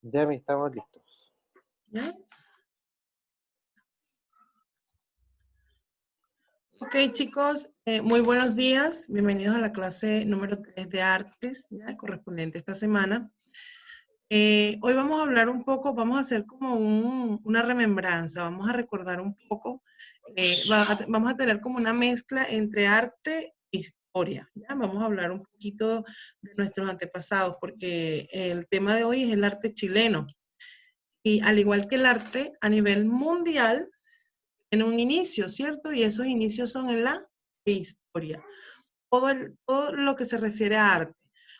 Ya estamos listos. ¿Ya? Ok, chicos, muy buenos días. Bienvenidos a la clase número 3 de artes, ya correspondiente a esta semana. Hoy vamos a hablar un poco, vamos a hacer como una remembranza, vamos a recordar un poco, vamos a tener como una mezcla entre arte e historia, ¿ya? Vamos a hablar un poquito de nuestros antepasados, porque el tema de hoy es el arte chileno. Y al igual que el arte a nivel mundial, tiene un inicio, ¿cierto? Y esos inicios son en la prehistoria. Todo lo que se refiere a arte.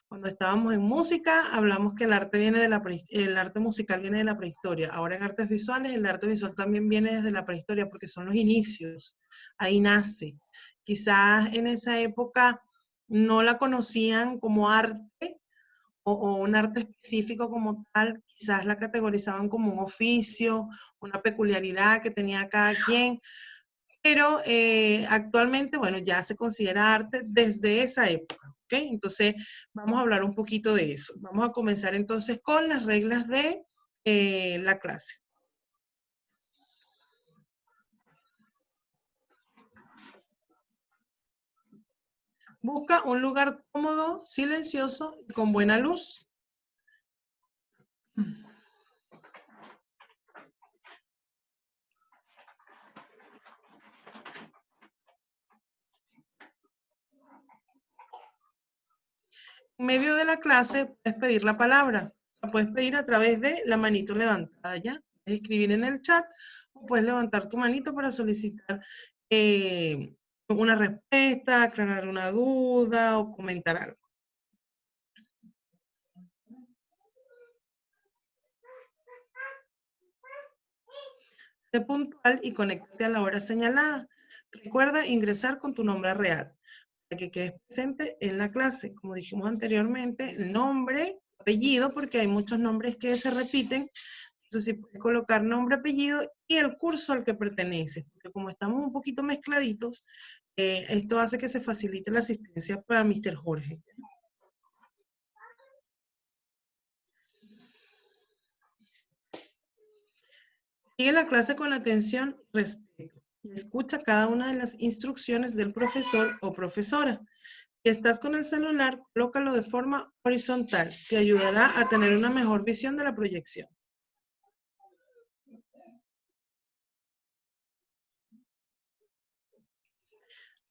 Cuando estábamos en música, hablamos que el arte viene de el arte musical viene de la prehistoria. Ahora en artes visuales, el arte visual también viene desde la prehistoria porque son los inicios. Ahí nace. Quizás en esa época no la conocían como arte o un arte específico como tal, quizás la categorizaban como un oficio, una peculiaridad que tenía cada quien, pero actualmente, bueno, ya se considera arte desde esa época, ¿ok? Entonces, vamos a hablar un poquito de eso. Vamos a comenzar entonces con las reglas de la clase. Busca un lugar cómodo, silencioso y con buena luz. En medio de la clase puedes pedir la palabra. La puedes pedir a través de la manito levantada, ¿ya? Puedes escribir en el chat o puedes levantar tu manito para solicitar una respuesta, aclarar una duda o comentar algo. Sé puntual y conéctate a la hora señalada. Recuerda ingresar con tu nombre real para que quedes presente en la clase. Como dijimos anteriormente, el nombre, apellido, porque hay muchos nombres que se repiten. Entonces, si puedes colocar nombre, apellido y el curso al que perteneces, porque como estamos un poquito mezcladitos, esto hace que se facilite la asistencia para Mr. Jorge. Sigue la clase con atención y respeto y escucha cada una de las instrucciones del profesor o profesora. Si estás con el celular, colócalo de forma horizontal. Te ayudará a tener una mejor visión de la proyección.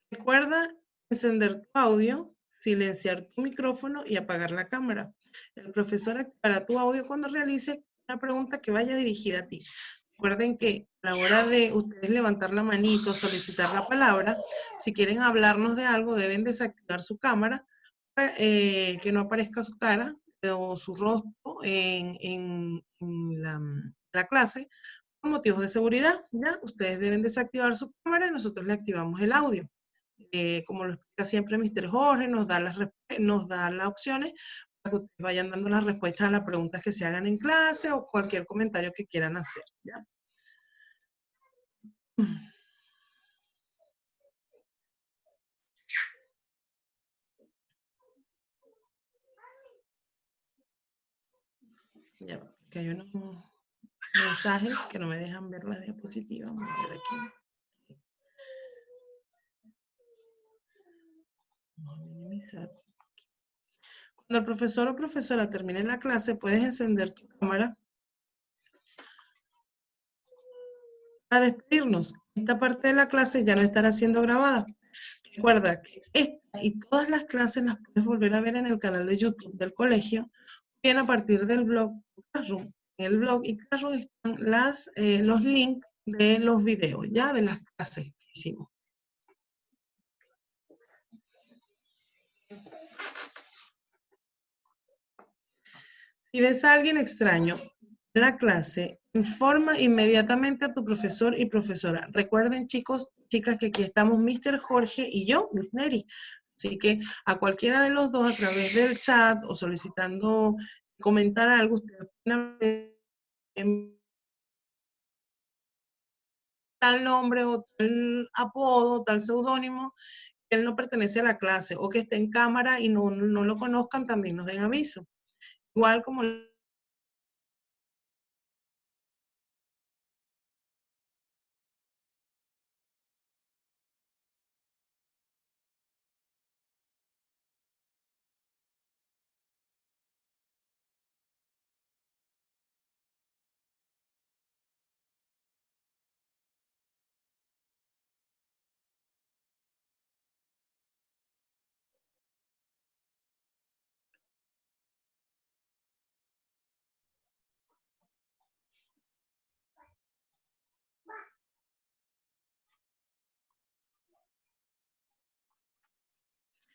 Recuerda encender tu audio, silenciar tu micrófono y apagar la cámara. El profesor activará tu audio cuando realice una pregunta que vaya dirigida a ti. Recuerden que a la hora de ustedes levantar la manito, solicitar la palabra, si quieren hablarnos de algo, deben desactivar su cámara, que no aparezca su cara o su rostro en la clase, por motivos de seguridad, ¿ya? Ustedes deben desactivar su cámara y nosotros le activamos el audio. Como lo explica siempre Mr. Jorge, nos da las opciones para que ustedes vayan dando las respuestas a las preguntas que se hagan en clase o cualquier comentario que quieran hacer, ¿ya? Ya, que hay unos mensajes que no me dejan ver la diapositiva. Vamos a ver aquí. Vamos a minimizar. Cuando el profesor o profesora termine la clase, puedes encender tu cámara para despedirnos. Esta parte de la clase ya no estará siendo grabada. Recuerda que esta y todas las clases las puedes volver a ver en el canal de YouTube del colegio, bien a partir del blog Classroom. En el blog y Classroom están los links de los videos, ya de las clases que hicimos. Si ves a alguien extraño en la clase, informa inmediatamente a tu profesor y profesora. Recuerden, chicos, chicas, que aquí estamos Mr. Jorge y yo, Miss Neri. Así que a cualquiera de los dos, a través del chat o solicitando comentar algo, ustedes pueden tal nombre o tal apodo, tal seudónimo, que él no pertenece a la clase o que esté en cámara y no lo conozcan, también nos den aviso. Igual como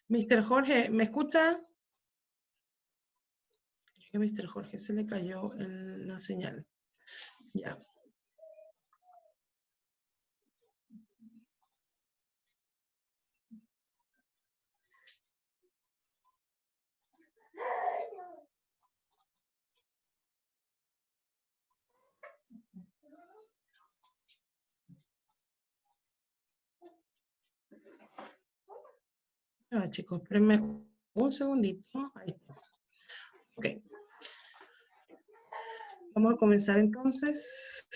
Mr. Jorge, ¿me escucha? Creo que a Mr. Jorge se le cayó la señal. Ya. Ya, chicos, espérenme un segundito. Ahí está. Ok. Vamos a comenzar entonces.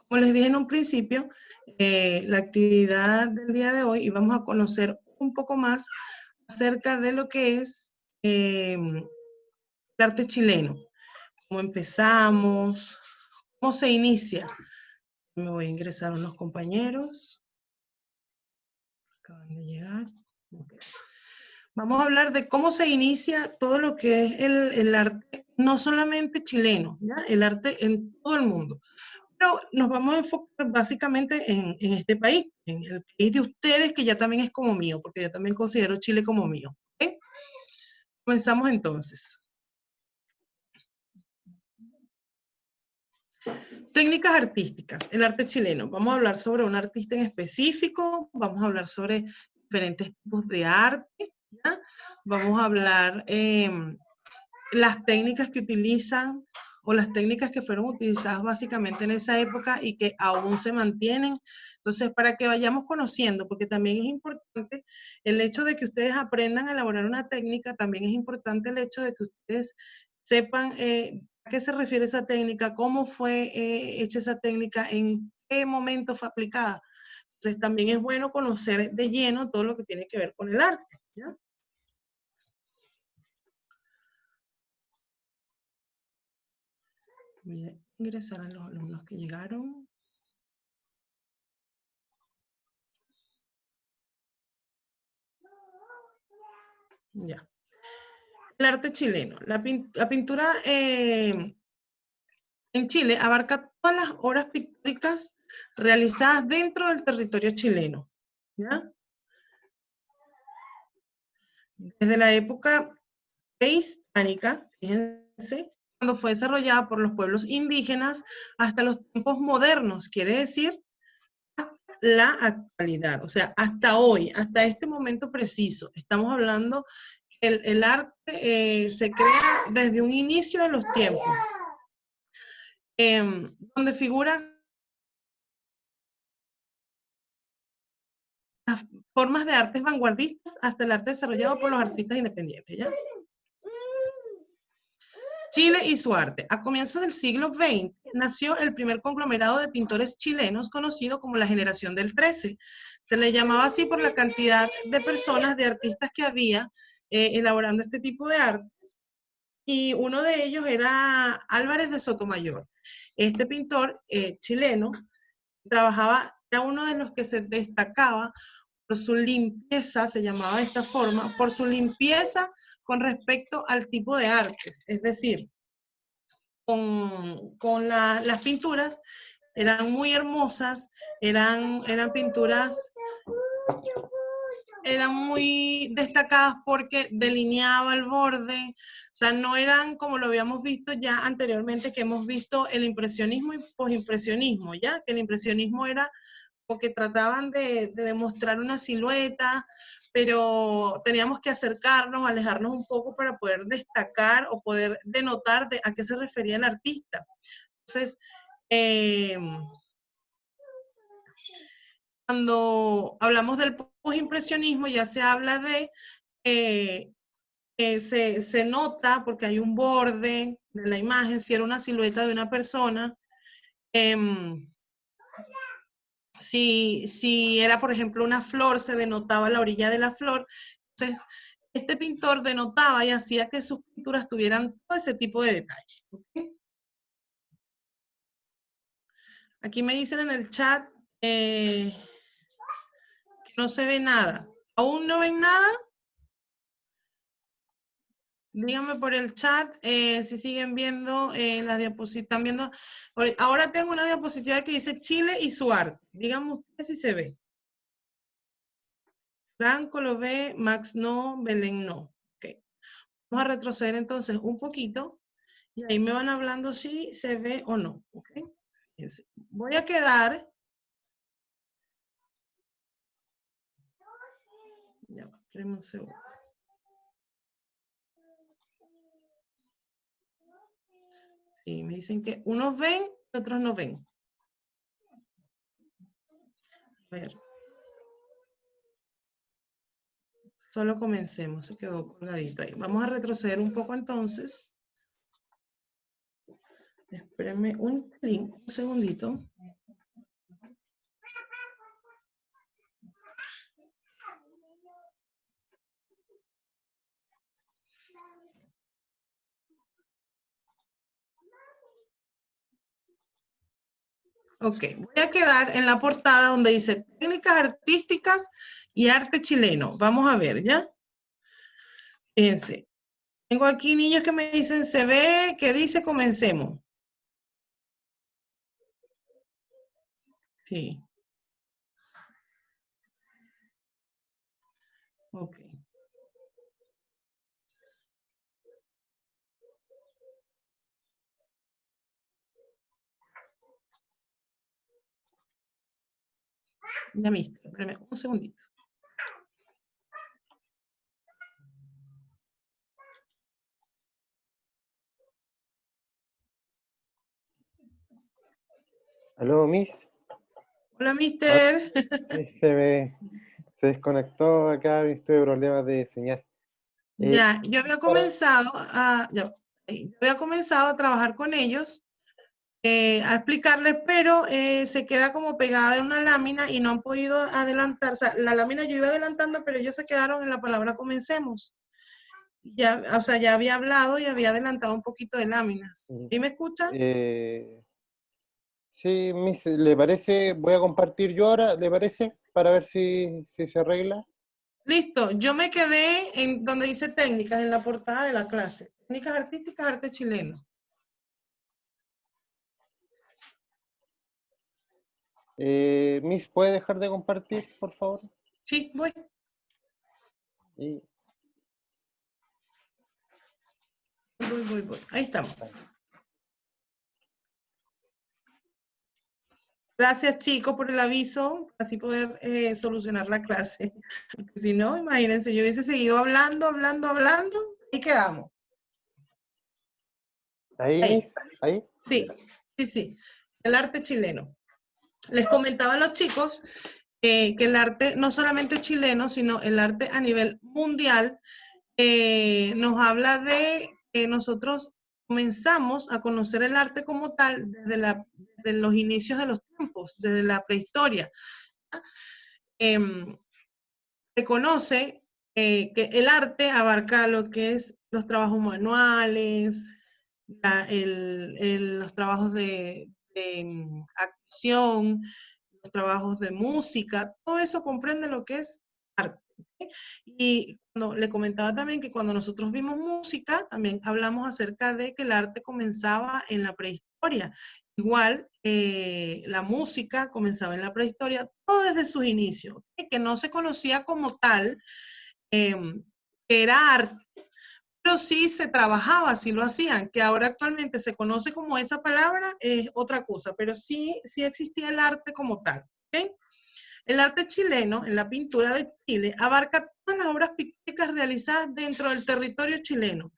Como les dije en un principio, la actividad del día de hoy, y vamos a conocer un poco más acerca de lo que es el arte chileno. Cómo empezamos, cómo se inicia. Me voy a ingresar a unos compañeros. Acaban de llegar. Okay. Vamos a hablar de cómo se inicia todo lo que es el arte, no solamente chileno, ¿ya? El arte en todo el mundo. Pero nos vamos a enfocar básicamente en este país, en el país de ustedes, que ya también es como mío, porque yo también considero Chile como mío. ¿Okay? Comenzamos entonces. Técnicas artísticas, el arte chileno. Vamos a hablar sobre un artista en específico, vamos a hablar sobre diferentes tipos de arte, ¿ya? Vamos a hablar las técnicas que utilizan o las técnicas que fueron utilizadas básicamente en esa época y que aún se mantienen. Entonces, para que vayamos conociendo, porque también es importante el hecho de que ustedes aprendan a elaborar una técnica, también es importante el hecho de que ustedes sepan a qué se refiere esa técnica, cómo fue hecha esa técnica, en qué momento fue aplicada. Entonces, también es bueno conocer de lleno todo lo que tiene que ver con el arte, ¿ya? Voy a ingresar a los alumnos que llegaron. Ya. El arte chileno. La pintura en Chile abarca todas las obras pictóricas realizadas dentro del territorio chileno, ¿ya? Desde la época prehispánica, fíjense, cuando fue desarrollada por los pueblos indígenas, hasta los tiempos modernos, quiere decir la actualidad, o sea, hasta hoy, hasta este momento preciso. Estamos hablando que el arte se crea desde un inicio de los tiempos, donde figuran las formas de artes vanguardistas hasta el arte desarrollado por los artistas independientes, ¿ya? Chile y su arte. A comienzos del siglo XX nació el primer conglomerado de pintores chilenos conocido como la generación del 13. Se le llamaba así por la cantidad de personas, de artistas que había elaborando este tipo de artes. Y uno de ellos era Álvarez de Sotomayor. Este pintor chileno trabajaba, era uno de los que se destacaba por su limpieza, se llamaba de esta forma, por su limpieza con respecto al tipo de artes. Es decir, las pinturas eran muy hermosas, eran pinturas, eran muy destacadas porque delineaba el borde, o sea, no eran como lo habíamos visto ya anteriormente, que hemos visto el impresionismo y posimpresionismo, ya, que el impresionismo era porque trataban de demostrar una silueta, pero teníamos que acercarnos, alejarnos un poco para poder destacar o poder denotar a qué se refería el artista. Entonces, cuando hablamos del postimpresionismo, ya se habla de se nota porque hay un borde de la imagen, si era una silueta de una persona, si era, por ejemplo, una flor, se denotaba la orilla de la flor. Entonces, este pintor denotaba y hacía que sus pinturas tuvieran todo ese tipo de detalles. ¿Okay? Aquí me dicen en el chat que no se ve nada. ¿Aún no ven nada? Díganme por el chat si siguen viendo las diapositivas. Están viendo. Ahora tengo una diapositiva que dice Chile y su arte. Díganme ustedes si se ve. Franco lo ve, Max no, Belén no. Okay. Vamos a retroceder entonces un poquito y ahí me van hablando si se ve o no. Okay. Fíjense. Voy a quedar. Ya va, espérenme un segundo. Sí, me dicen que unos ven y otros no ven. A ver. Solo comencemos, se quedó colgadito ahí. Vamos a retroceder un poco entonces. Espérenme un segundito. Ok, voy a quedar en la portada donde dice técnicas artísticas y arte chileno. Vamos a ver, ¿ya? Fíjense. Tengo aquí niños que me dicen, se ve, que dice comencemos. Sí. Ok. Ya me espérame un segundito. Aló, Miss. Hola, mister. Se desconectó acá, tuve problemas de señal. Ya, yo había comenzado a trabajar con ellos, a explicarles, pero se queda como pegada en una lámina y no han podido adelantar. O sea, la lámina yo iba adelantando, pero ellos se quedaron en la palabra comencemos. Ya, o sea, ya había hablado y había adelantado un poquito de láminas. ¿Sí me escuchan? Sí, Miss, ¿le parece? Voy a compartir yo ahora, ¿le parece? Para ver si se arregla. Listo, yo me quedé en donde dice técnicas, en la portada de la clase. Técnicas artísticas, arte chileno. Miss, ¿puede dejar de compartir, por favor? Sí, voy. Y... Voy. Ahí estamos. Gracias, chicos, por el aviso, así poder solucionar la clase. Porque si no, imagínense, yo hubiese seguido hablando, y quedamos. ¿Ahí, Ahí. Miss? ¿Ahí? Sí. El arte chileno. Les comentaba a los chicos que el arte, no solamente chileno, sino el arte a nivel mundial, nos habla de que nosotros comenzamos a conocer el arte como tal desde los inicios de los tiempos, desde la prehistoria. Se conoce que el arte abarca lo que es los trabajos manuales, los trabajos de actuación, los trabajos de música, todo eso comprende lo que es arte. ¿Okay? Y le comentaba también que cuando nosotros vimos música, también hablamos acerca de que el arte comenzaba en la prehistoria. Igual, la música comenzaba en la prehistoria, todo desde sus inicios, ¿okay? Que no se conocía como tal, que era arte, pero sí se trabajaba, sí lo hacían, que ahora actualmente se conoce como esa palabra, es otra cosa, pero sí existía el arte como tal. ¿Okay? El arte chileno, en la pintura de Chile, abarca todas las obras pictóricas realizadas dentro del territorio chileno,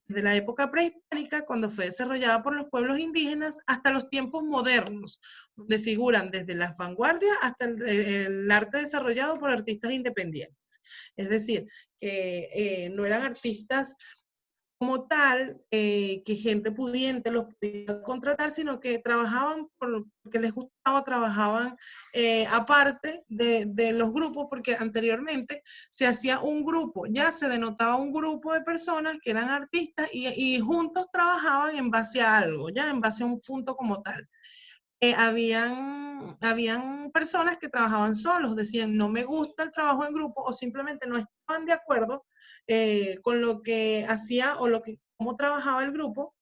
desde la época prehispánica, cuando fue desarrollada por los pueblos indígenas, hasta los tiempos modernos, donde figuran desde las vanguardias hasta el arte desarrollado por artistas independientes. Es decir, que no eran artistas como tal, que gente pudiente los podía contratar, sino que trabajaban porque les gustaba, trabajaban aparte de los grupos, porque anteriormente se hacía un grupo, ya se denotaba un grupo de personas que eran artistas y juntos trabajaban en base a algo, ya en base a un punto como tal. Habían personas que trabajaban solos, decían no me gusta el trabajo en grupo o simplemente no estaban de acuerdo con lo que hacía o cómo trabajaba el grupo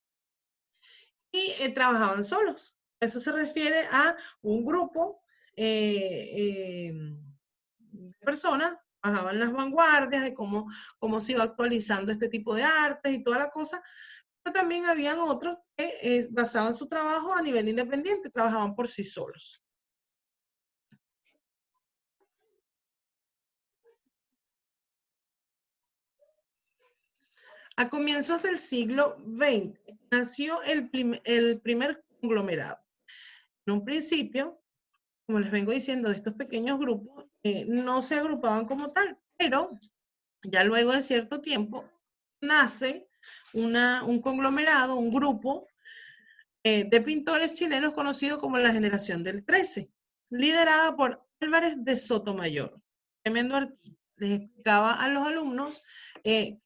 y trabajaban solos. Eso se refiere a un grupo de personas trabajaban las vanguardias, de cómo se iba actualizando este tipo de artes y toda la cosa, pero también habían otros que basaban su trabajo a nivel independiente, trabajaban por sí solos. A comienzos del siglo XX nació el primer conglomerado. En un principio, como les vengo diciendo, de estos pequeños grupos, no se agrupaban como tal, pero ya luego de cierto tiempo nace un conglomerado, un grupo de pintores chilenos conocido como la Generación del 13, liderada por Álvarez de Sotomayor, tremendo artista. Les explicaba a los alumnos que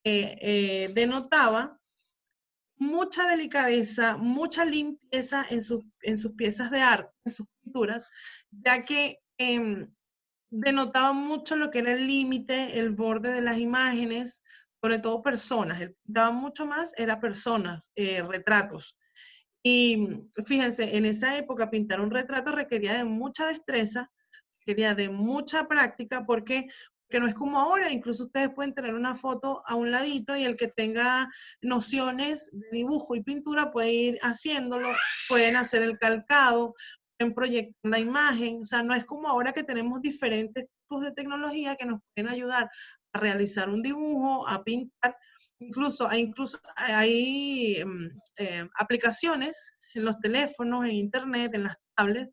denotaba mucha delicadeza, mucha limpieza en sus piezas de arte, en sus pinturas, ya que denotaba mucho lo que era el límite, el borde de las imágenes, sobre todo personas. Él pintaba mucho más, era personas, retratos. Y fíjense, en esa época pintar un retrato requería de mucha destreza, requería de mucha práctica, porque no es como ahora, incluso ustedes pueden tener una foto a un ladito y el que tenga nociones de dibujo y pintura puede ir haciéndolo, pueden hacer el calcado, pueden proyectar la imagen, o sea, no es como ahora que tenemos diferentes tipos de tecnología que nos pueden ayudar a realizar un dibujo, a pintar. Incluso hay aplicaciones en los teléfonos, en internet, en las tablets,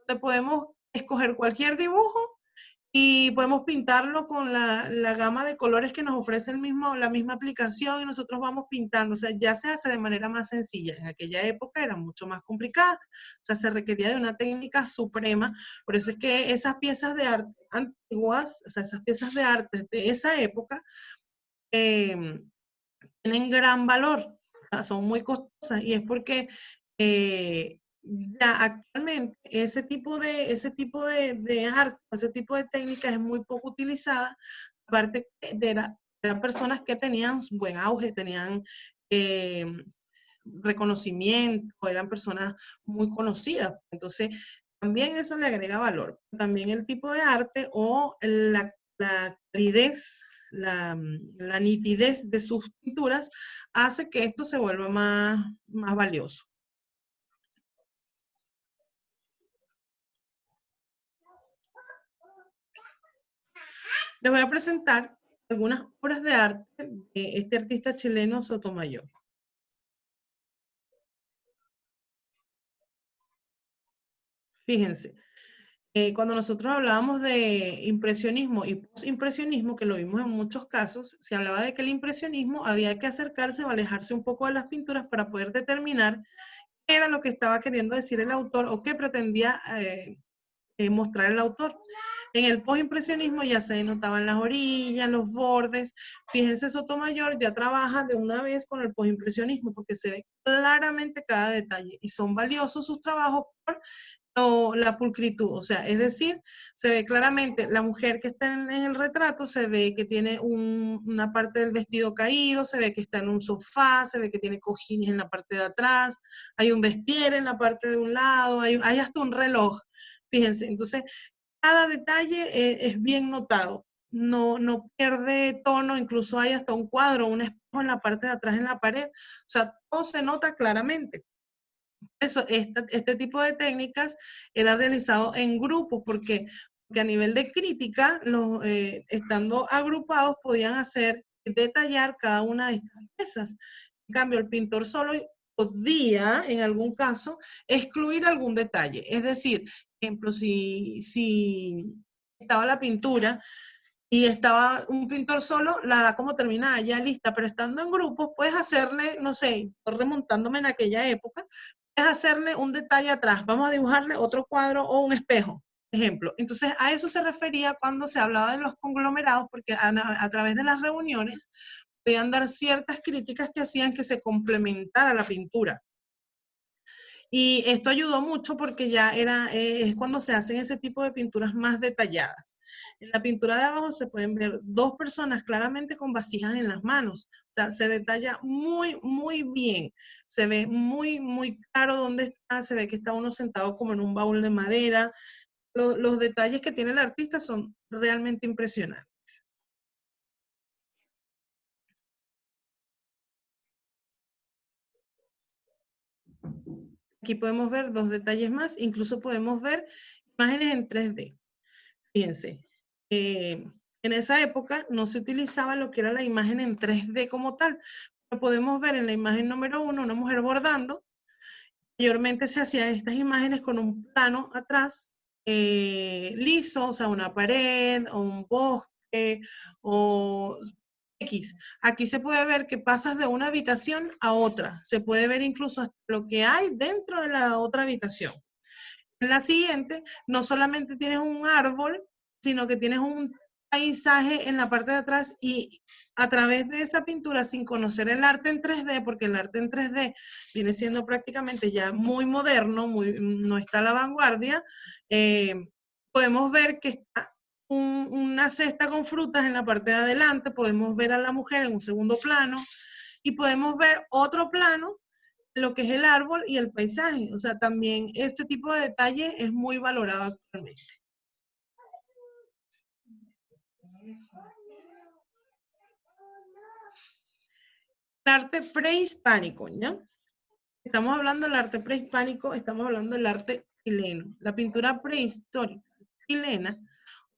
donde podemos escoger cualquier dibujo y podemos pintarlo con la gama de colores que nos ofrece la misma aplicación y nosotros vamos pintando. O sea, ya se hace de manera más sencilla. En aquella época era mucho más complicada. O sea, se requería de una técnica suprema. Por eso es que esas piezas de arte antiguas, o sea, esas piezas de arte de esa época, tienen gran valor, o sea, son muy costosas y es porque ya actualmente ese tipo de arte, ese tipo de técnica es muy poco utilizada, aparte eran personas que tenían buen auge, tenían eh, reconocimiento, eran personas muy conocidas, entonces también eso le agrega valor. También el tipo de arte o la calidez, la nitidez de sus pinturas hace que esto se vuelva más valioso. Les voy a presentar algunas obras de arte de este artista chileno Sotomayor. Fíjense, cuando nosotros hablábamos de impresionismo y postimpresionismo, que lo vimos en muchos casos, se hablaba de que el impresionismo había que acercarse o alejarse un poco de las pinturas para poder determinar qué era lo que estaba queriendo decir el autor o qué pretendía mostrar el autor. En el postimpresionismo ya se denotaban las orillas, los bordes. Fíjense, Sotomayor ya trabaja de una vez con el postimpresionismo porque se ve claramente cada detalle y son valiosos sus trabajos por la pulcritud, o sea, es decir, se ve claramente la mujer que está en el retrato, se ve que tiene una parte del vestido caído, se ve que está en un sofá, se ve que tiene cojines en la parte de atrás, hay un vestir en la parte de un lado, hay hasta un reloj, fíjense, entonces cada detalle es bien notado, no pierde tono, incluso hay hasta un cuadro, un espejo en la parte de atrás en la pared, o sea, todo se nota claramente. Este tipo de técnicas era realizado en grupo porque a nivel de crítica, estando agrupados podían detallar cada una de estas piezas. En cambio, el pintor solo podía, en algún caso, excluir algún detalle. Es decir, ejemplo, si estaba la pintura y estaba un pintor solo, la da como terminada, ya lista, pero estando en grupos, puedes hacerle, no sé, remontándome en aquella época, puedes hacerle un detalle atrás, vamos a dibujarle otro cuadro o un espejo, ejemplo. Entonces, a eso se refería cuando se hablaba de los conglomerados, porque a través de las reuniones podían dar ciertas críticas que hacían que se complementara la pintura. Y esto ayudó mucho porque ya es cuando se hacen ese tipo de pinturas más detalladas. En la pintura de abajo se pueden ver dos personas claramente con vasijas en las manos. O sea, se detalla muy bien. Se ve muy claro dónde está. Se ve que está uno sentado como en un baúl de madera. Los detalles que tiene el artista son realmente impresionantes. Aquí podemos ver dos detalles más, incluso podemos ver imágenes en 3D. Fíjense, en esa época no se utilizaba lo que era la imagen en 3D como tal. Pero podemos ver en la imagen número 1 una mujer bordando. Mayormente se hacían estas imágenes con un plano atrás liso, o sea, una pared o un bosque o X. Aquí se puede ver que pasas de una habitación a otra. Se puede ver incluso hasta lo que hay dentro de la otra habitación. En la siguiente, no solamente tienes un árbol, sino que tienes un paisaje en la parte de atrás y a través de esa pintura, sin conocer el arte en 3D, porque el arte en 3D viene siendo prácticamente ya muy moderno, no está a la vanguardia, podemos ver que está una cesta con frutas en la parte de adelante, podemos ver a la mujer en un segundo plano y podemos ver otro plano lo que es el árbol y el paisaje. O sea, también este tipo de detalle es muy valorado actualmente. El arte prehispánico, ¿ya? Estamos hablando del arte prehispánico, estamos hablando del arte chileno. La pintura prehistórica chilena,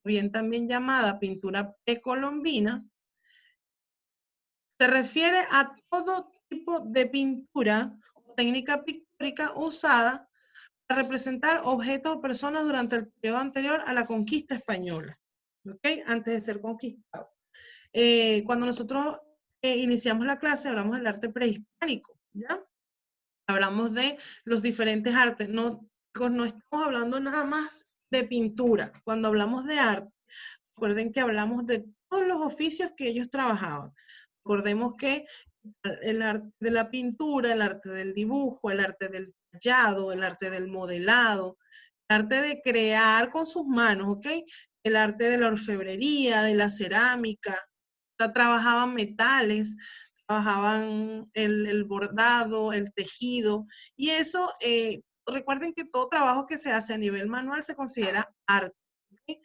bien también llamada pintura precolombina, se refiere a todo tipo de pintura o técnica pictórica usada para representar objetos o personas durante el periodo anterior a la conquista española, ¿ok? Antes de ser conquistado. Cuando nosotros iniciamos la clase, hablamos del arte prehispánico, ¿ya? Hablamos de los diferentes artes, no estamos hablando nada más de pintura. Cuando hablamos de arte, recuerden que hablamos de todos los oficios que ellos trabajaban. Recordemos que el arte de la pintura, el arte del dibujo, el arte del tallado, el arte del modelado, el arte de crear con sus manos, ¿ok? El arte de la orfebrería, de la cerámica, o sea, trabajaban metales, trabajaban el bordado, el tejido, y eso, recuerden que todo trabajo que se hace a nivel manual se considera arte, ¿ok?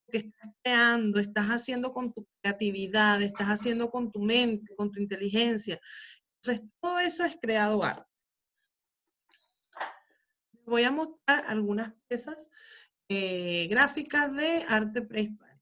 Que estás creando, estás haciendo con tu creatividad, estás haciendo con tu mente, con tu inteligencia. Entonces, todo eso es creado arte. Voy a mostrar algunas piezas gráficas de arte prehispánico.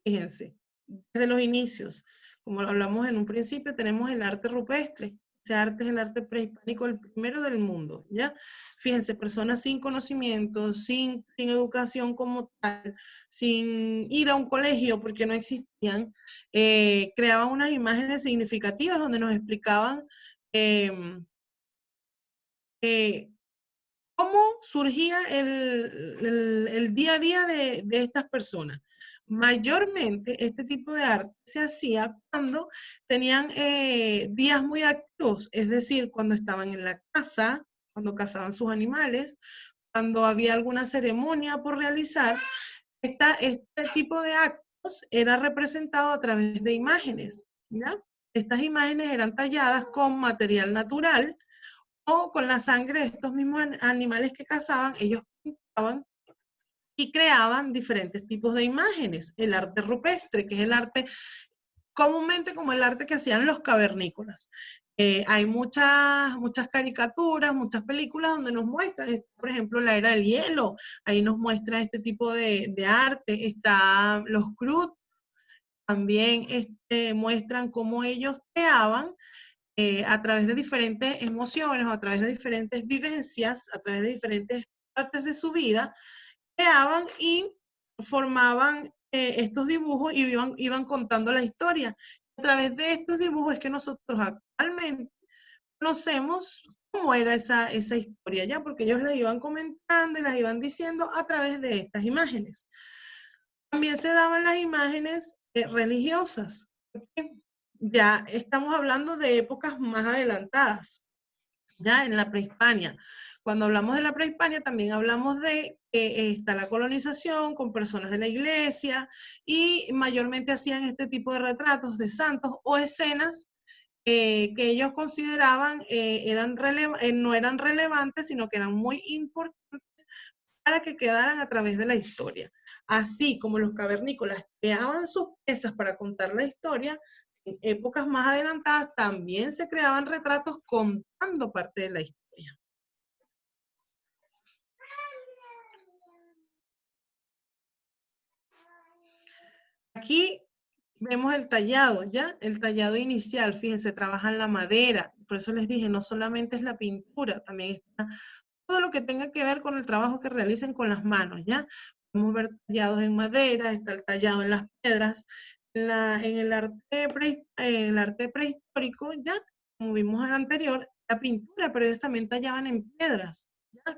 Fíjense, desde los inicios, como hablamos en un principio, tenemos el arte rupestre. Ese arte es el arte prehispánico, el primero del mundo, ¿ya? Fíjense, personas sin conocimiento, sin educación como tal, sin ir a un colegio porque no existían, creaban unas imágenes significativas donde nos explicaban cómo surgía el día a día de estas personas. Mayormente este tipo de arte se hacía cuando tenían días muy activos, es decir, cuando estaban en la casa, cuando cazaban sus animales, cuando había alguna ceremonia por realizar. Este tipo de actos era representado a través de imágenes, ¿ya? Estas imágenes eran talladas con material natural o con la sangre de estos mismos animales que cazaban. Ellos pintaban y creaban diferentes tipos de imágenes. El arte rupestre, que es el arte comúnmente como el arte que hacían los cavernícolas. Hay muchas caricaturas, muchas películas donde nos muestran, por ejemplo, la era del hielo, ahí nos muestra este tipo de arte. Está los Crut, también muestran cómo ellos creaban a través de diferentes emociones o a través de diferentes vivencias, a través de diferentes partes de su vida, creaban y formaban estos dibujos y iban contando la historia. A través de estos dibujos es que nosotros actualmente conocemos cómo era esa historia, ¿ya? Porque ellos la iban comentando y las iban diciendo a través de estas imágenes. También se daban las imágenes religiosas. ¿Okay? Ya estamos hablando de épocas más adelantadas, ya en la prehispania. Cuando hablamos de la prehispania también hablamos de que está la colonización con personas de la iglesia y mayormente hacían este tipo de retratos de santos o escenas que ellos consideraban no eran relevantes, sino que eran muy importantes para que quedaran a través de la historia. Así como los cavernícolas creaban sus piezas para contar la historia, en épocas más adelantadas también se creaban retratos contando parte de la historia. Aquí vemos el tallado, ¿ya? El tallado inicial, fíjense, trabajan la madera. Por eso les dije, no solamente es la pintura, también está todo lo que tenga que ver con el trabajo que realicen con las manos, ¿ya? Podemos ver tallados en madera, está el tallado en las piedras, en el arte prehistórico, ¿ya? Como vimos en el anterior, la pintura, pero ellos también tallaban en piedras, ¿ya?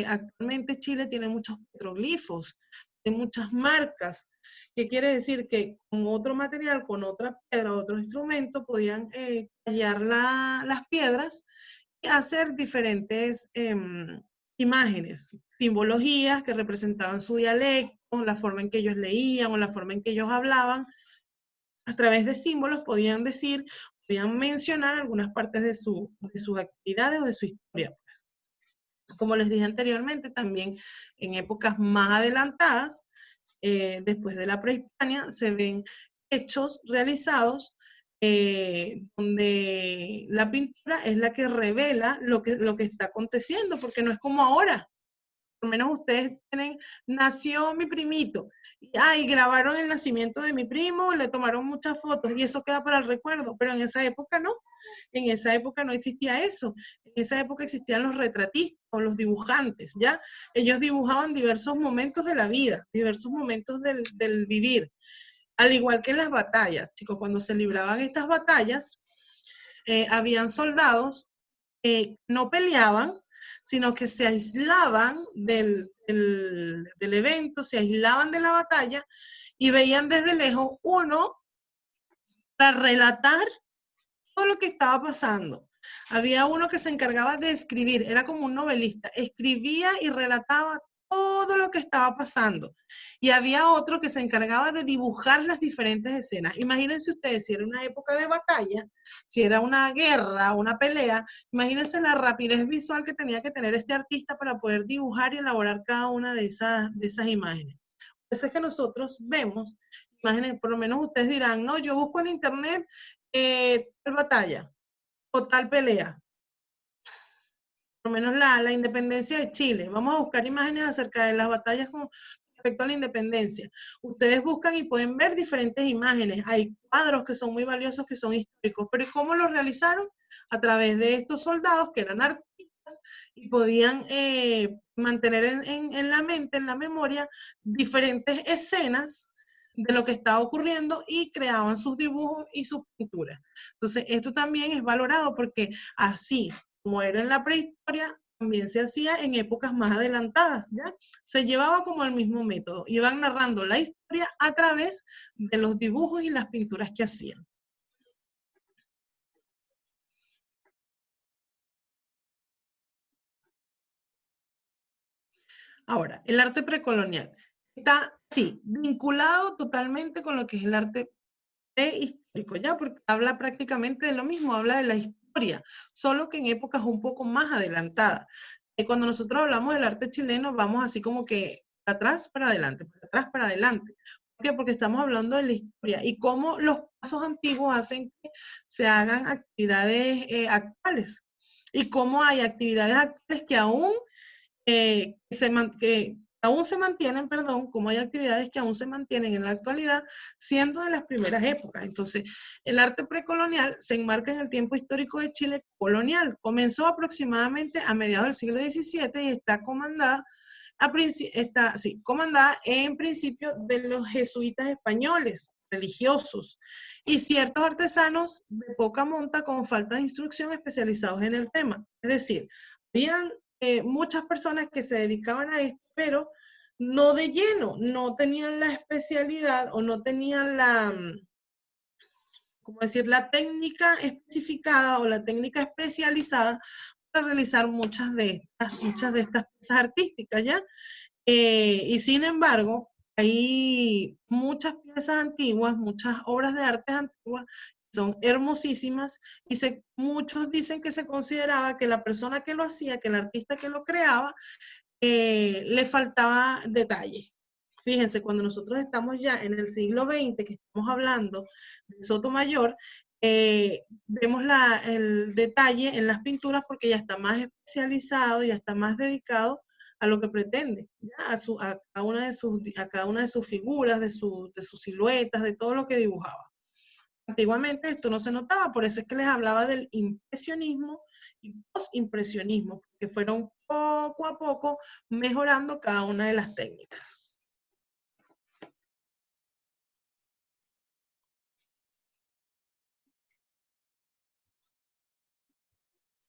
Actualmente Chile tiene muchos petroglifos, tiene muchas marcas. ¿Qué quiere decir? Que con otro material, con otra piedra, otro instrumento, podían tallar las piedras y hacer diferentes imágenes, simbologías que representaban su dialecto, la forma en que ellos leían o la forma en que ellos hablaban. A través de símbolos podían decir, podían mencionar algunas partes de sus actividades o de su historia. Pues. Como les dije anteriormente, también en épocas más adelantadas, después de la prehispania, se ven hechos realizados donde la pintura es la que revela lo que está aconteciendo, porque no es como ahora. Por lo menos ustedes tienen, nació mi primito, y grabaron el nacimiento de mi primo, le tomaron muchas fotos y eso queda para el recuerdo, pero en esa época no. En esa época no existía eso. En esa época existían los retratistas o los dibujantes, ¿ya? Ellos dibujaban diversos momentos de la vida, diversos momentos del vivir. Al igual que en las batallas, chicos, cuando se libraban estas batallas, habían soldados no peleaban, sino que se aislaban del evento, se aislaban de la batalla y veían desde lejos uno para relatar todo lo que estaba pasando. Había uno que se encargaba de escribir, era como un novelista, escribía y relataba todo lo que estaba pasando. Y había otro que se encargaba de dibujar las diferentes escenas. Imagínense ustedes, si era una época de batalla, si era una guerra, una pelea, imagínense la rapidez visual que tenía que tener este artista para poder dibujar y elaborar cada una de esas imágenes. Por eso es que nosotros vemos imágenes, por lo menos ustedes dirán, no, yo busco en internet tal batalla o tal pelea. Por lo menos la independencia de Chile. Vamos a buscar imágenes acerca de las batallas con respecto a la independencia. Ustedes buscan y pueden ver diferentes imágenes. Hay cuadros que son muy valiosos, que son históricos, pero ¿cómo los realizaron? A través de estos soldados que eran artistas y podían mantener en la mente, en la memoria, diferentes escenas de lo que estaba ocurriendo y creaban sus dibujos y sus pinturas. Entonces, esto también es valorado porque así como era en la prehistoria, también se hacía en épocas más adelantadas, ¿ya? Se llevaba como el mismo método, iban narrando la historia a través de los dibujos y las pinturas que hacían. Ahora, el arte precolonial está, sí, vinculado totalmente con lo que es el arte prehistórico, ¿ya? Porque habla prácticamente de lo mismo, habla de la historia, solo que en épocas un poco más adelantadas. Cuando nosotros hablamos del arte chileno, vamos así como que para atrás para adelante, para atrás para adelante. ¿Por qué? Porque estamos hablando de la historia y cómo los pasos antiguos hacen que se hagan actividades actuales y cómo hay actividades actuales que aún que aún se mantienen, perdón, como hay actividades que aún se mantienen en la actualidad, siendo de las primeras épocas. Entonces, el arte precolonial se enmarca en el tiempo histórico de Chile colonial. Comenzó aproximadamente a mediados del siglo XVII y está comandada comandada en principio de los jesuitas españoles, religiosos, y ciertos artesanos de poca monta con falta de instrucción especializados en el tema. Es decir, habían muchas personas que se dedicaban a esto, pero no de lleno, no tenían la especialidad o no tenían como decir, la técnica especificada o la técnica especializada para realizar muchas de estas piezas artísticas, ¿ya? Y sin embargo, hay muchas piezas antiguas, muchas obras de arte antiguas, son hermosísimas, y muchos dicen que se consideraba que la persona que lo hacía, que el artista que lo creaba, le faltaba detalle. Fíjense, cuando nosotros estamos ya en el siglo XX, que estamos hablando de Sotomayor, vemos el detalle en las pinturas porque ya está más especializado, ya está más dedicado a lo que pretende, ¿ya? A cada una de sus figuras, de sus siluetas, de todo lo que dibujaba. Antiguamente esto no se notaba, por eso es que les hablaba del impresionismo y postimpresionismo, que fueron poco a poco mejorando cada una de las técnicas.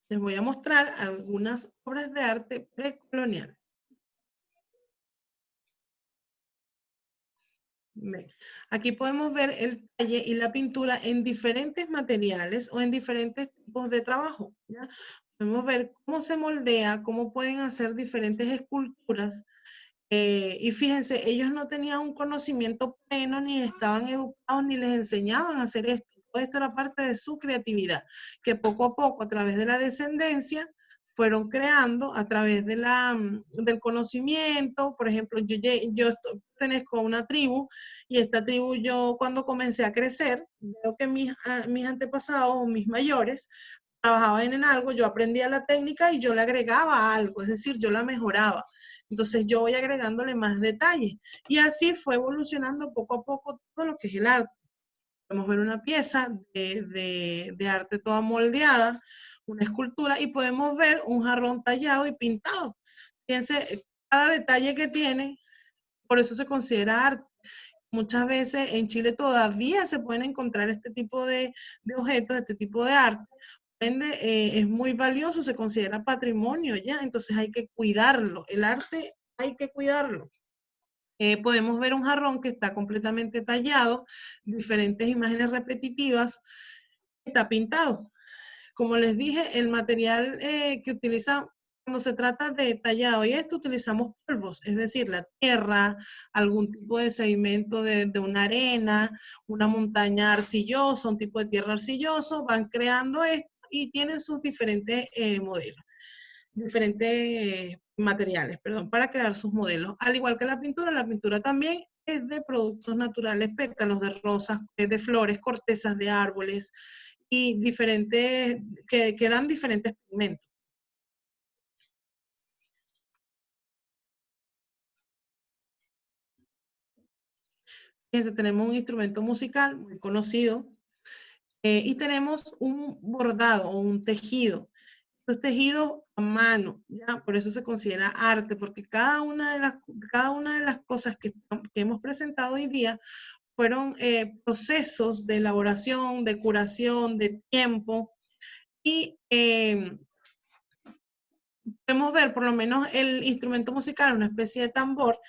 Les voy a mostrar algunas obras de arte precolonial. Aquí podemos ver el talle y la pintura en diferentes materiales o en diferentes tipos de trabajo, ¿ya? Podemos ver cómo se moldea, cómo pueden hacer diferentes esculturas. Y fíjense, ellos no tenían un conocimiento pleno, ni estaban educados, ni les enseñaban a hacer esto. Todo esto era parte de su creatividad, que poco a poco, a través de la descendencia, fueron creando a través de del conocimiento. Por ejemplo, yo pertenezco a una tribu, y esta tribu yo cuando comencé a crecer, veo que mis antepasados, mis mayores, trabajaban en algo, yo aprendía la técnica y yo le agregaba algo, es decir, yo la mejoraba. Entonces yo voy agregándole más detalles. Y así fue evolucionando poco a poco todo lo que es el arte. Podemos ver una pieza de arte toda moldeada, una escultura, y podemos ver un jarrón tallado y pintado. Fíjense, cada detalle que tiene, por eso se considera arte. Muchas veces en Chile todavía se pueden encontrar este tipo de objetos, este tipo de arte. Es muy valioso, se considera patrimonio ya, entonces hay que cuidarlo. El arte hay que cuidarlo. Podemos ver un jarrón que está completamente tallado, diferentes imágenes repetitivas, está pintado. Como les dije, el material que utiliza cuando se trata de tallado y esto, utilizamos polvos, es decir, la tierra, algún tipo de sedimento de una arena, una montaña arcillosa, un tipo de tierra arcilloso, van creando esto y tienen sus diferentes modelos, diferentes materiales, perdón, para crear sus modelos. Al igual que la pintura también es de productos naturales, pétalos de rosas, de flores, cortezas de árboles y diferentes, que dan diferentes pigmentos. Fíjense, tenemos un instrumento musical muy conocido y tenemos un bordado o un tejido. Estos tejidos a mano, ¿ya? Por eso se considera arte, porque cada una de las cosas que hemos presentado hoy día fueron procesos de elaboración, de curación, de tiempo, y podemos ver por lo menos el instrumento musical, una especie de tambor,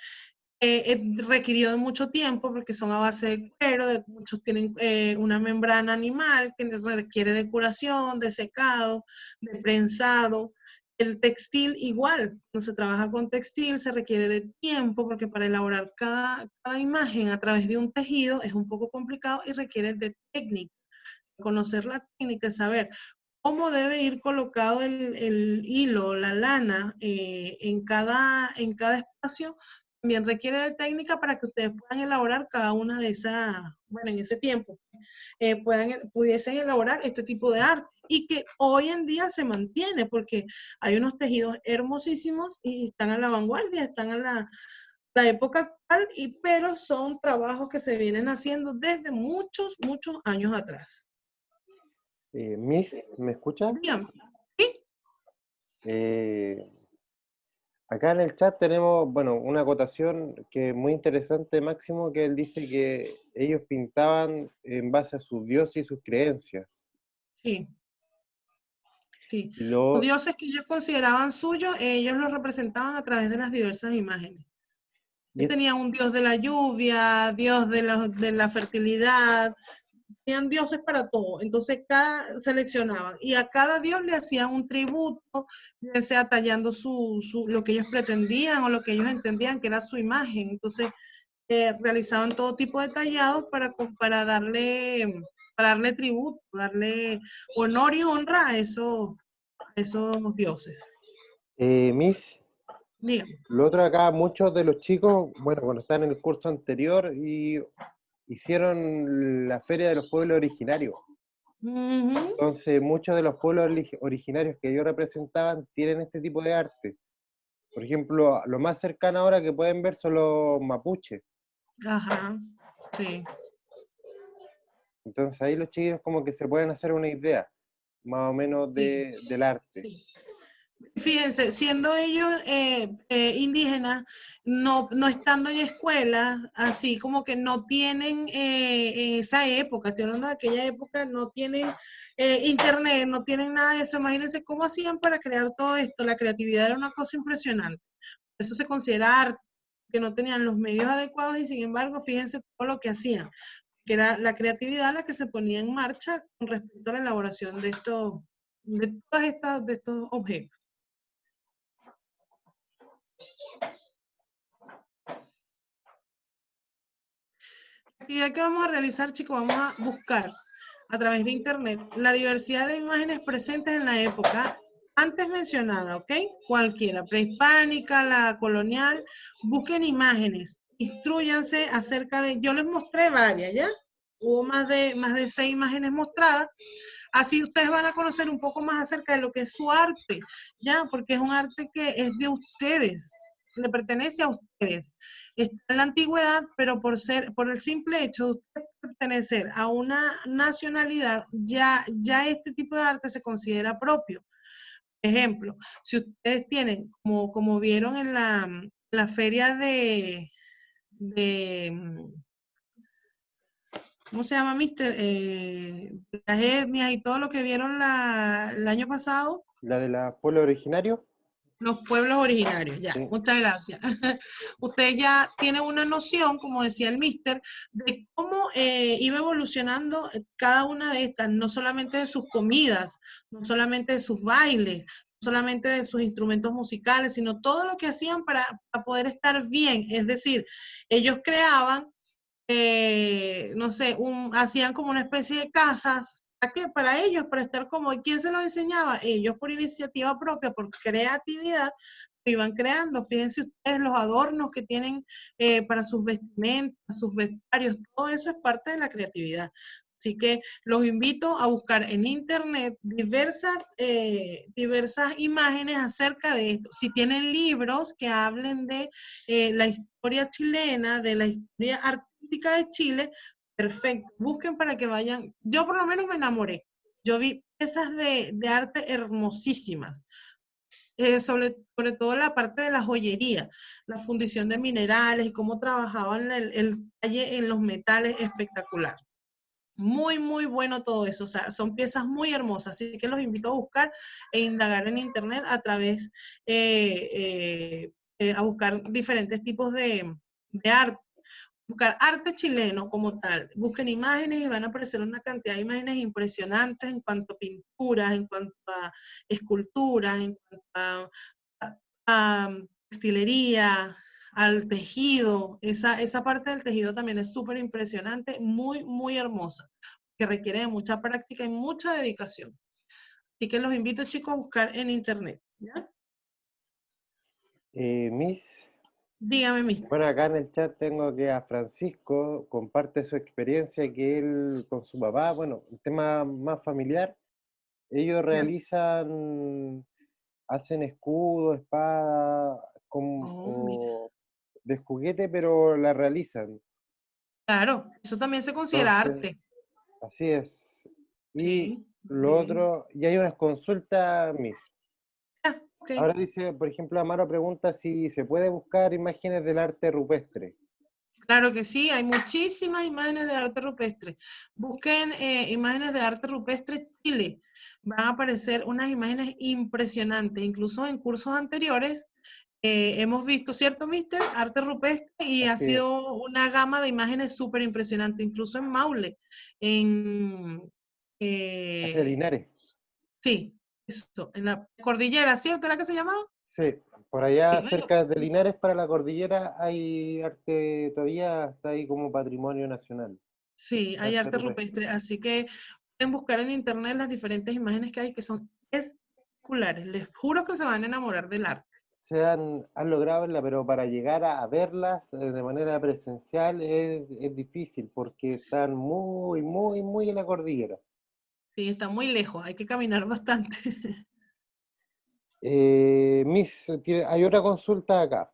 requirió de mucho tiempo porque son a base de cuero, muchos tienen una membrana animal que requiere de curación, de secado, de prensado. El textil igual, cuando se trabaja con textil se requiere de tiempo porque para elaborar cada imagen a través de un tejido es un poco complicado y requiere de técnica. Conocer la técnica, saber cómo debe ir colocado el hilo, la lana en cada espacio, también requiere de técnica para que ustedes puedan elaborar cada una de esas, bueno, en ese tiempo, pudiesen elaborar este tipo de arte y que hoy en día se mantiene porque hay unos tejidos hermosísimos y están a la vanguardia, están a la época actual, pero son trabajos que se vienen haciendo desde muchos, muchos años atrás. Miss, ¿me escucha? Bien. ¿Sí? Acá en el chat tenemos, bueno, una acotación que es muy interesante, Máximo, que él dice que ellos pintaban en base a sus dioses y sus creencias. Sí. Sí. Y Los lo, dioses que ellos consideraban suyos, ellos los representaban a través de las diversas imágenes. y, Tenían un dios de la lluvia, dios de la fertilidad, tenían dioses para todo. Entonces seleccionaban y a cada dios le hacían un tributo, ya sea tallando lo que ellos pretendían o lo que ellos entendían que era su imagen. Entonces realizaban todo tipo de tallados para darle tributo, darle honor y honra a esos dioses. Miss, Dígame. Lo otro acá, muchos de los chicos, bueno, cuando están en el curso anterior y hicieron la Feria de los Pueblos Originarios. Ujú. Entonces, muchos de los pueblos originarios que ellos representaban tienen este tipo de arte. Por ejemplo, lo más cercano ahora que pueden ver son los mapuches. Ajá, sí. Entonces ahí los chicos como que se pueden hacer una idea, más o menos Sí, del arte. sí. Fíjense, siendo ellos indígenas, no estando en escuela, así como que no tienen esa época, estoy hablando de aquella época, no tienen internet, no tienen nada de eso. Imagínense cómo hacían para crear todo esto. La creatividad era una cosa impresionante. Eso se considera arte, que no tenían los medios adecuados y sin embargo, fíjense todo lo que hacían, que era la creatividad la que se ponía en marcha con respecto a la elaboración de estos, de estos objetos. La actividad que vamos a realizar, chicos, vamos a buscar a través de internet la diversidad de imágenes presentes en la época antes mencionada, ¿ok? Cualquiera, prehispánica, la colonial, busquen imágenes, instruyanse acerca de, yo les mostré varias, ¿ya? Hubo más de 6 imágenes mostradas, así ustedes van a conocer un poco más acerca de lo que es su arte, ¿ya? Porque es un arte que es de ustedes, le pertenece a ustedes. Está en la antigüedad, pero por el simple hecho de usted pertenecer a una nacionalidad, ya este tipo de arte se considera propio. Ejemplo, si ustedes tienen, como vieron en la feria de ¿cómo se llama, mister? Las etnias y todo lo que vieron el año pasado, La de los pueblos originarios, los pueblos originarios, ya, sí. muchas gracias. Usted ya tiene una noción, como decía el mister, de cómo iba evolucionando cada una de estas, no solamente de sus comidas, no solamente de sus bailes, no solamente de sus instrumentos musicales, sino todo lo que hacían para poder estar bien. Es decir, ellos creaban no sé, hacían como una especie de casas. ¿Para qué? Para ellos, para estar cómodos. ¿Quién se los enseñaba? Ellos por iniciativa propia, por creatividad, iban creando. Fíjense ustedes los adornos que tienen para sus vestimentas, sus vestuarios, todo eso es parte de la creatividad. Así que los invito a buscar en internet diversas imágenes acerca de esto. Si tienen libros que hablen de la historia chilena, de la historia artística de Chile, perfecto. Busquen para que vayan. Yo por lo menos me enamoré. Yo vi piezas de arte hermosísimas. Sobre todo la parte de la joyería, la fundición de minerales y cómo trabajaban el talle en los metales, espectacular. Muy, muy bueno todo eso. O sea, son piezas muy hermosas. Así que los invito a buscar e indagar en internet a través, a buscar diferentes tipos de arte. Buscar arte chileno como tal. Busquen imágenes y van a aparecer una cantidad de imágenes impresionantes en cuanto a pinturas, en cuanto a esculturas, en cuanto a textilería, al tejido. Esa parte del tejido también es súper impresionante, muy, muy hermosa, que requiere de mucha práctica y mucha dedicación. Así que los invito, chicos, a buscar en internet. ¿Ya? Miss, Dígame, mister. bueno, acá en el chat tengo que a Francisco comparte su experiencia que él con su papá, bueno, un tema más familiar, ellos realizan, hacen escudos, espadas, Oh, mira. o de juguete, pero la realizan. Claro, eso también se considera Entonces, arte. así es. Y Sí, lo muy bien. otro, y hay unas consultas, Miss. Ah, ok. Ahora dice, por ejemplo, Amaro pregunta si se puede buscar imágenes del arte rupestre. Claro que sí, hay muchísimas imágenes de arte rupestre. Busquen imágenes de arte rupestre Chile. Van a aparecer unas imágenes impresionantes. Incluso en cursos anteriores hemos visto, ¿cierto, mister? Arte rupestre y ha Así es. sido una gama de imágenes súper impresionante. Incluso en Maule, en, Hacia eh, Linares. sí, eso, en la cordillera, ¿cierto? ¿Era que se llamaba? Sí, por allá Sí, cerca de Linares para la cordillera hay arte, todavía está ahí como patrimonio nacional. sí, hay Arte arte rupestre. rupestre, así que pueden buscar en internet las diferentes imágenes que hay que son espectaculares. Les juro que se van a enamorar del arte. han logrado verla, pero para llegar a verlas de manera presencial es difícil porque están muy, muy, muy en la cordillera. Sí, está muy lejos, hay que caminar bastante. Hay otra consulta acá.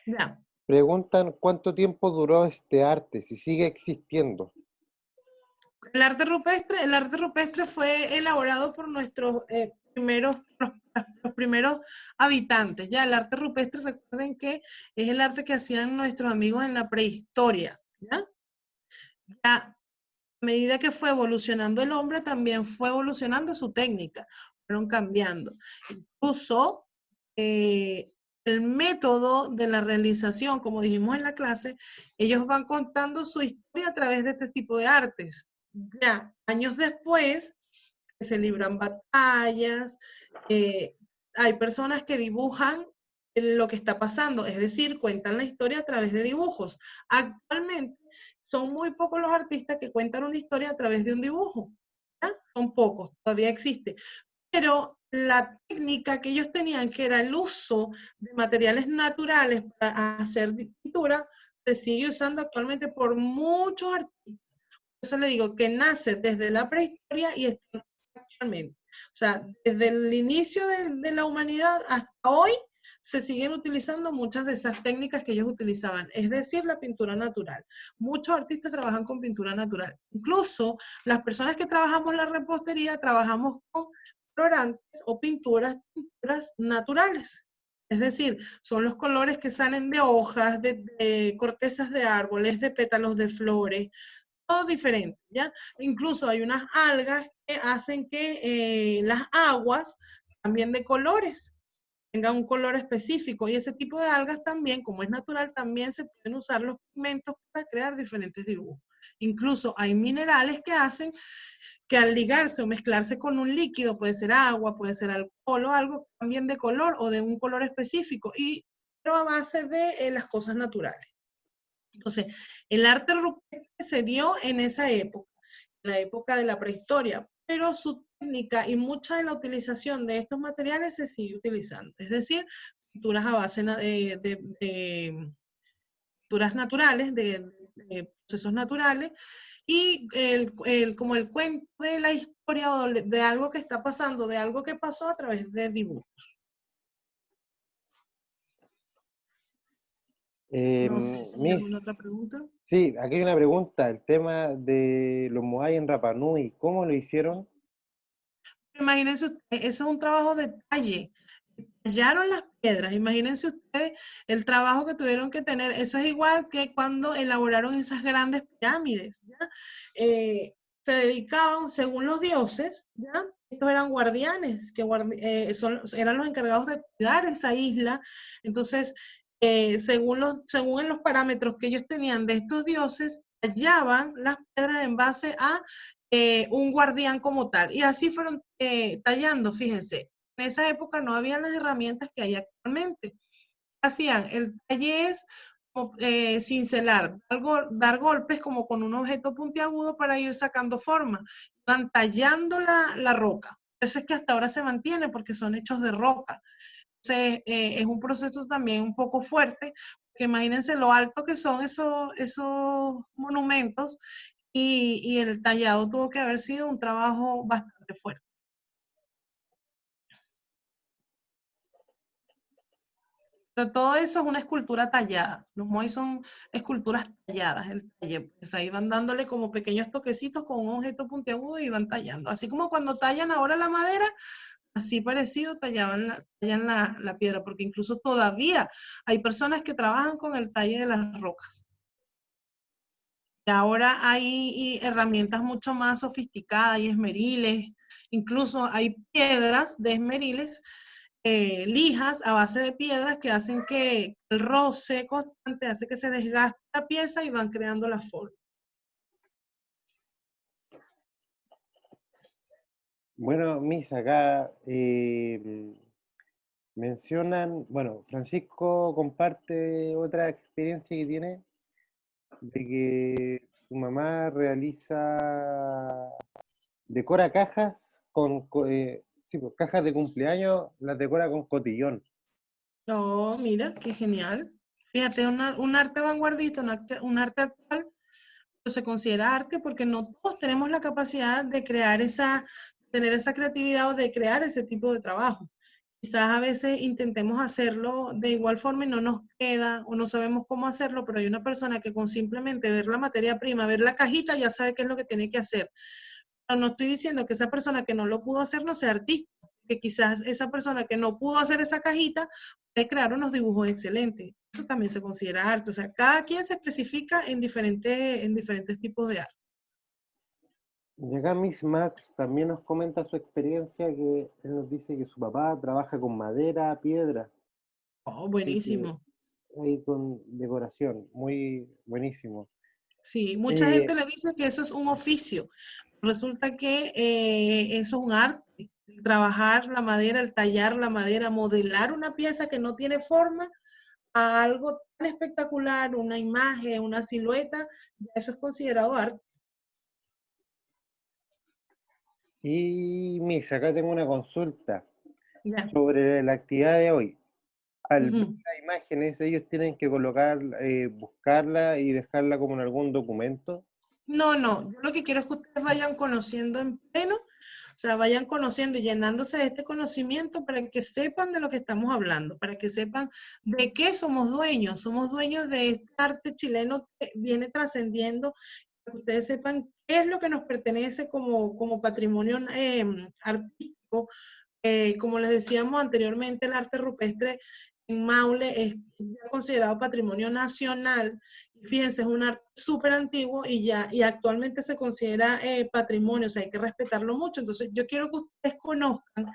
Ya. Preguntan cuánto tiempo duró este arte, si sigue existiendo. El arte rupestre fue elaborado por nuestros los primeros habitantes. Ya, el arte rupestre, recuerden que es el arte que hacían nuestros amigos en la prehistoria. ¿Ya? Ya, a medida que fue evolucionando el hombre, también fue evolucionando su técnica, fueron cambiando. Incluso el método de la realización, como dijimos en la clase, ellos van contando su historia a través de este tipo de artes. Ya, años después, se libran batallas, hay personas que dibujan lo que está pasando, es decir, cuentan la historia a través de dibujos. Actualmente son muy pocos los artistas que cuentan una historia a través de un dibujo. ¿Ya? Son pocos, todavía existe. Pero la técnica que ellos tenían, que era el uso de materiales naturales para hacer pintura, se sigue usando actualmente por muchos artistas. Por eso le digo que nace desde la prehistoria y está actualmente. O sea, desde el inicio de la humanidad hasta hoy se siguen utilizando muchas de esas técnicas que ellos utilizaban, es decir, la pintura natural. Muchos artistas trabajan con pintura natural. Incluso las personas que trabajamos la repostería trabajamos con colorantes o pinturas naturales. Es decir, son los colores que salen de hojas, de cortezas de árboles, de pétalos de flores, todo diferente, ¿ya? Incluso hay unas algas que hacen que las aguas cambien de colores, tengan un color específico, y ese tipo de algas también, como es natural, también se pueden usar los pigmentos para crear diferentes dibujos. Incluso hay minerales que hacen que al ligarse o mezclarse con un líquido, puede ser agua, puede ser alcohol o algo, cambien de color o de un color específico, pero a base de las cosas naturales. Entonces, el arte rupestre se dio en esa época, en la época de la prehistoria, pero su técnica y mucha de la utilización de estos materiales se sigue utilizando. Es decir, pinturas a base de pinturas naturales, de procesos naturales, y como el cuento de la historia o de algo que está pasando, de algo que pasó a través de dibujos. No sé si hay alguna Miss, otra pregunta. sí, aquí hay una pregunta, el tema de los Moai en Rapa Nui, ¿cómo lo hicieron? Imagínense ustedes, eso es un trabajo de talle. Tallaron las piedras. Imagínense ustedes el trabajo que tuvieron que tener. Eso es igual que cuando elaboraron esas grandes pirámides. ¿Ya? Se dedicaban, según los dioses, ¿ya? Estos eran guardianes, eran los encargados de cuidar esa isla. Entonces, según en los parámetros que ellos tenían de estos dioses, tallaban las piedras en base a un guardián como tal. Y así fueron tallando, fíjense. En esa época no habían las herramientas que hay actualmente. Hacían el talle es cincelar, dar golpes como con un objeto puntiagudo para ir sacando forma. Van tallando la roca. Eso es que hasta ahora se mantiene porque son hechos de roca. Entonces, es un proceso también un poco fuerte, porque imagínense lo alto que son esos monumentos y el tallado tuvo que haber sido un trabajo bastante fuerte. Pero todo eso es una escultura tallada. Los moai son esculturas talladas, el talle. Pues ahí van dándole como pequeños toquecitos con un objeto puntiagudo y van tallando. Así como cuando tallan ahora la madera, así parecido tallan la piedra, porque incluso todavía hay personas que trabajan con el talle de las rocas. Y ahora hay herramientas mucho más sofisticadas, hay esmeriles, incluso hay piedras de esmeriles, lijas a base de piedras que hacen que el roce constante hace que se desgaste la pieza y van creando la forma. Bueno, Miss, acá mencionan, bueno, Francisco comparte otra experiencia que tiene de que su mamá decora cajas sí, pues, cajas de cumpleaños, las decora con cotillón. Oh, mira, qué genial. Fíjate, un arte vanguardista, un arte actual, pues se considera arte porque no todos tenemos la capacidad de crear tener esa creatividad o de crear ese tipo de trabajo. Quizás a veces intentemos hacerlo de igual forma y no nos queda o no sabemos cómo hacerlo, pero hay una persona que con simplemente ver la materia prima, ver la cajita, ya sabe qué es lo que tiene que hacer. Pero no estoy diciendo que esa persona que no lo pudo hacer no sea artista, que quizás esa persona que no pudo hacer esa cajita puede crear unos dibujos excelentes. Eso también se considera arte. O sea, cada quien se especifica en diferentes tipos de arte. Y acá Miss Max también nos comenta su experiencia, que él nos dice que su papá trabaja con madera, piedra, Oh, y que buenísimo. ahí con decoración, muy buenísimo. Sí, mucha Eh, gente le dice que eso es un oficio. Resulta que eso es un arte. El trabajar la madera, el tallar la madera, modelar una pieza que no tiene forma a algo tan espectacular, una imagen, una silueta, eso es considerado arte. y Miss, acá tengo una consulta Ya. sobre la actividad de hoy. Al ver Ujú. las imágenes, ellos tienen que colocar, buscarla y dejarla como en algún documento. No, no, yo lo que quiero es que ustedes vayan conociendo en pleno, o sea, vayan conociendo y llenándose de este conocimiento para que sepan de lo que estamos hablando, para que sepan de qué somos dueños de este arte chileno que viene trascendiendo, para que ustedes sepan qué es lo que nos pertenece como patrimonio artístico. Como les decíamos anteriormente, el arte rupestre en Maule es ya considerado patrimonio nacional. Fíjense, es un arte súper antiguo y actualmente se considera patrimonio, o sea, hay que respetarlo mucho. Entonces, yo quiero que ustedes conozcan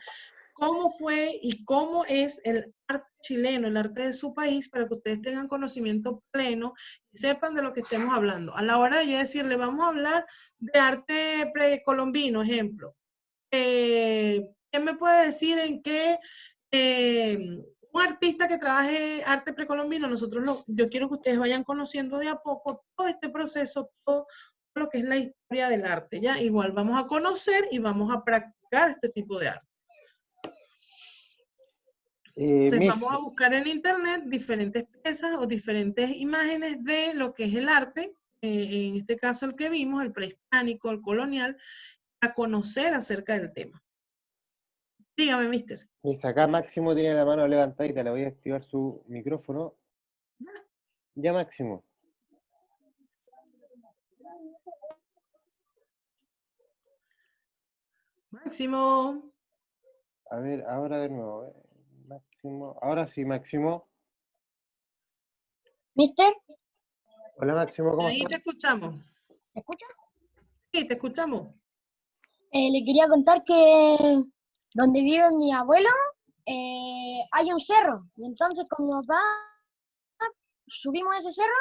cómo fue y cómo es el arte chileno, el arte de su país, para que ustedes tengan conocimiento pleno y sepan de lo que estemos hablando. A la hora de yo decirle, vamos a hablar de arte precolombino, ejemplo. ¿Quién me puede decir en qué un artista que trabaje arte precolombino, yo quiero que ustedes vayan conociendo de a poco todo este proceso, todo lo que es la historia del arte, ¿ya? Igual vamos a conocer y vamos a practicar este tipo de arte. Entonces Miss, vamos a buscar en internet diferentes piezas o diferentes imágenes de lo que es el arte, en este caso el que vimos, el prehispánico, el colonial, a conocer acerca del tema. Dígame, mister. Miss, acá Máximo tiene la mano levantadita, le voy a activar su micrófono. Ya, Máximo. Máximo. A ver, ahora de nuevo. Máximo. Ahora sí, Máximo. Mister, Hola, Máximo, ¿cómo Ahí te estás? escuchamos. ¿me escucha? Sí, te escuchamos. Le quería contar que donde vive mi abuelo hay un cerro. Y entonces con mi papá subimos a ese cerro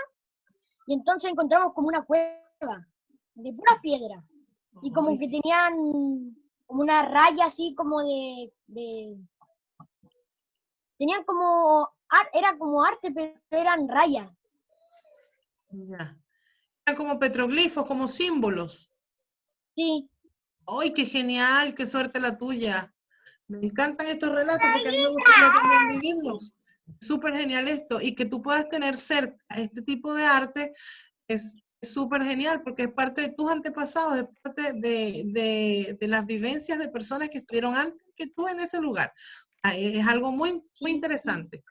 y entonces encontramos como una cueva de puras piedras. Y como Ay, que tenían como una raya así como tenían como, era como arte, pero eran rayas. ya. Eran como petroglifos, como símbolos. Sí, ¡Ay, qué genial! ¡Qué suerte la tuya! Me encantan estos relatos porque a mí me gustaría también vivirlos. Súper genial esto. Y que tú puedas tener cerca este tipo de arte es súper genial porque es parte de tus antepasados, es parte de las vivencias de personas que estuvieron antes que tú en ese lugar. Es algo muy, muy sí, interesante.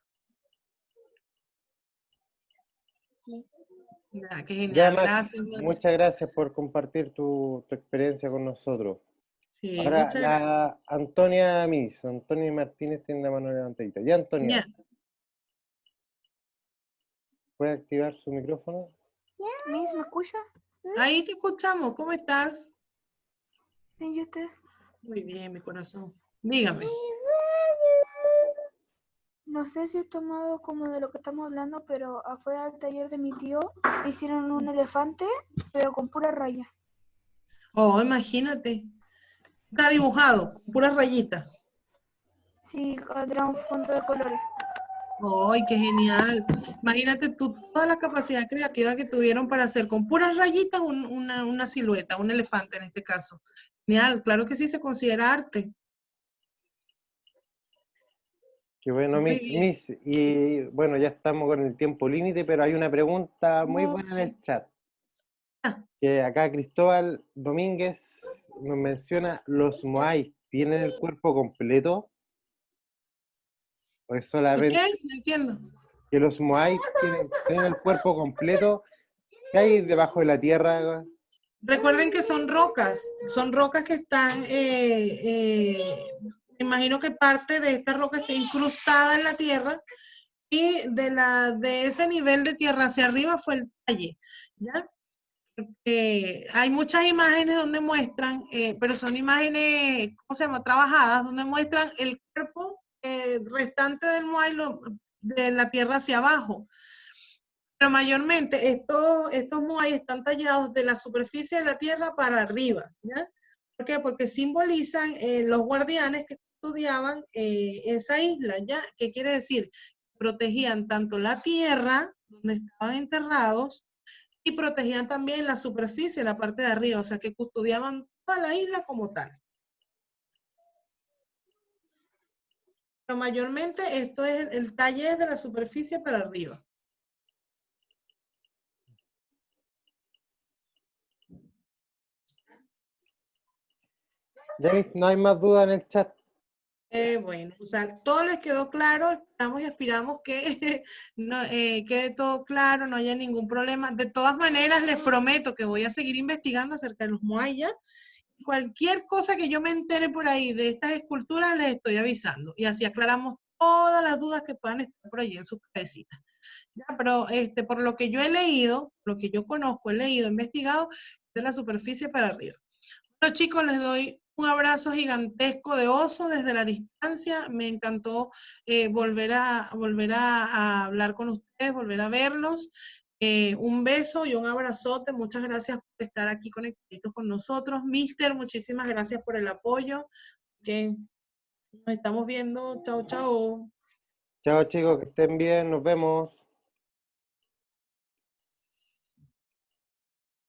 sí. Ya, qué Ya, genial. Max, Gracias, Max. muchas gracias por compartir tu experiencia con nosotros. Sí, Ahora, muchas la gracias. Antonia Miss, Antonia Martínez tiene la mano levantadita. Ya, Antonia, Ya, ¿puede activar su micrófono? Miss, ¿me escucha? ahí te escuchamos. ¿Cómo estás? Bien, ¿y usted? Muy bien, mi corazón. Dígame. No sé si es tomado como de lo que estamos hablando, pero afuera del taller de mi tío hicieron un elefante, pero con pura raya. Oh, imagínate. Está dibujado, con puras rayitas. Sí, era un fondo de colores. ¡Ay, qué genial! Imagínate tú toda la capacidad creativa que tuvieron para hacer con puras rayitas una silueta, un elefante en este caso. Genial, claro que sí se considera arte. Qué bueno, Muy Miss, bien. Miss. Y bueno, ya estamos con el tiempo límite, pero hay una pregunta muy Oh, buena en sí. el chat. Ah, Que acá Cristóbal Domínguez nos menciona, ¿los Moai tienen el cuerpo completo? ¿O es ¿el qué? solamente No entiendo. que los Moai tienen el cuerpo completo? ¿Qué hay debajo de la tierra? Recuerden que son rocas que están, me imagino que parte de esta roca está incrustada en la tierra y de ese nivel de tierra hacia arriba fue el talle, ¿ya? Hay muchas imágenes donde muestran, pero son imágenes, ¿cómo se llama? Trabajadas, donde muestran el cuerpo restante del Moai de la tierra hacia abajo. Pero mayormente estos Moai están tallados de la superficie de la tierra para arriba, ¿ya? ¿Por qué? Porque simbolizan los guardianes que custodiaban esa isla, ¿ya? ¿Qué quiere decir? Protegían tanto la tierra donde estaban enterrados y protegían también la superficie, la parte de arriba, o sea que custodiaban toda la isla como tal. Pero mayormente esto es el talle es de la superficie para arriba. Ya, Miss, no hay más dudas en el chat. Bueno, o sea, todo les quedó claro, esperamos y aspiramos que no, quede todo claro, no haya ningún problema. De todas maneras, les prometo que voy a seguir investigando acerca de los Moai. Cualquier cosa que yo me entere por ahí de estas esculturas, les estoy avisando. Y así aclaramos todas las dudas que puedan estar por allí en sus cabecitas. ¿Ya? Pero por lo que yo he leído, lo que yo conozco, he leído, he investigado, de la superficie para arriba. Bueno, chicos, les doy un abrazo gigantesco de oso desde la distancia. Me encantó volver a hablar con ustedes, volver a verlos. Un beso y un abrazote. Muchas gracias por estar aquí conectados con nosotros. Mister, muchísimas gracias por el apoyo. Que nos estamos viendo. Chao, chao. Chao chicos, que estén bien, nos vemos.